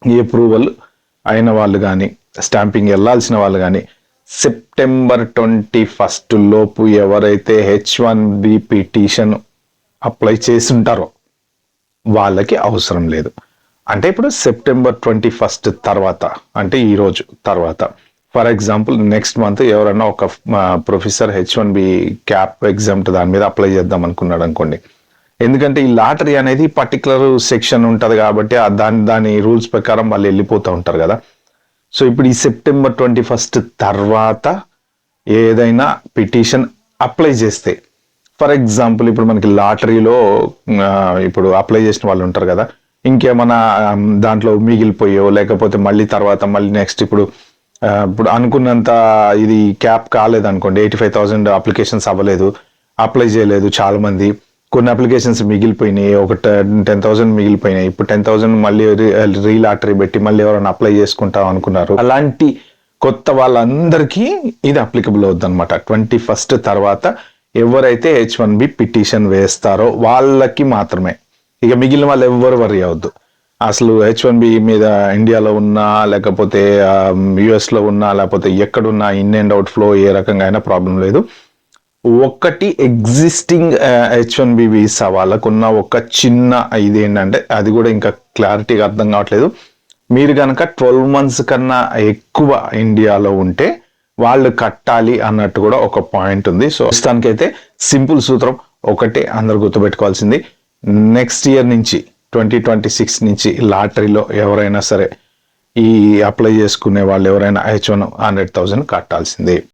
ఈ అప్రూవల్ అయిన వాళ్ళు కానీ స్టాంపింగ్ వెళ్ళాల్సిన వాళ్ళు కానీ సెప్టెంబర్ 21 లోపు ఎవరైతే H1B పిటిషన్ అప్లై చేసి ఉంటారో వాళ్ళకి అవసరం లేదు. అంటే ఇప్పుడు సెప్టెంబర్ 21 తర్వాత అంటే ఈ రోజు తర్వాత, ఫర్ ఎగ్జాంపుల్ నెక్స్ట్ మంత్ ఎవరైనా ఒక ప్రొఫెసర్ H1B క్యాప్ ఎగ్జామ్ట్ దాని మీద అప్లై చేద్దాం అనుకున్నాడు అనుకోండి. ఎందుకంటే ఈ లాటరీ అనేది పర్టికులర్ సెక్షన్ ఉంటుంది కాబట్టి దాని రూల్స్ ప్రకారం వాళ్ళు వెళ్ళిపోతూ ఉంటారు కదా. సో ఇప్పుడు ఈ సెప్టెంబర్ 21 తర్వాత ఏదైనా పిటిషన్ అప్లై చేస్తే, ఫర్ ఎగ్జాంపుల్ ఇప్పుడు మనకి లాటరీలో ఇప్పుడు అప్లై చేసిన వాళ్ళు ఉంటారు కదా, ఇంకేమైనా దాంట్లో మిగిలిపోయో లేకపోతే మళ్ళీ తర్వాత మళ్ళీ నెక్స్ట్ ఇప్పుడు అనుకున్నంత ఇది క్యాప్ కాలేదనుకోండి, 85,000 అప్లికేషన్స్ అవ్వలేదు, అప్లై చేయలేదు చాలా మంది, కొన్ని అప్లికేషన్స్ మిగిలిపోయినాయి, ఒక 10,000 మిగిలిపోయినాయి, ఇప్పుడు 10,000 మళ్ళీ రీలాటరీ పెట్టి మళ్ళీ ఎవరైనా అప్లై చేసుకుంటాం అనుకున్నారు, అలాంటి కొత్త వాళ్ళందరికీ ఇది అప్లికబుల్ అవుద్ది అనమాట. 21 తర్వాత ఎవరైతే H1B పిటిషన్ వేస్తారో వాళ్ళకి మాత్రమే. ఇక మిగిలిన వాళ్ళు ఎవ్వరు వరి అవద్దు. అసలు H1B మీద ఇండియాలో ఉన్నా లేకపోతే US లో ఉన్నా లేకపోతే ఎక్కడున్నా ఇన్ అండ్ అవుట్ ఫ్లో ఏ రకంగా అయినా ప్రాబ్లం లేదు. ఒకటి ఎగ్జిస్టింగ్ H1B వీసా వాళ్ళకున్న ఒక చిన్న ఇదేంటంటే, అది కూడా ఇంకా క్లారిటీగా అర్థం కావట్లేదు, మీరు కనుక 12 months కన్నా ఎక్కువ ఇండియాలో ఉంటే వాళ్ళు కట్టాలి అన్నట్టు కూడా ఒక పాయింట్ ఉంది. సో ప్రస్తుతానికైతే సింపుల్ సూత్రం ఒకటే అందరు గుర్తుపెట్టుకోవాల్సింది, నెక్స్ట్ ఇయర్ నుంచి 2026 నుంచి లాటరీలో ఎవరైనా సరే ఈ అప్లై చేసుకునే వాళ్ళు ఎవరైనా H1 100,000 కట్టాల్సిందే.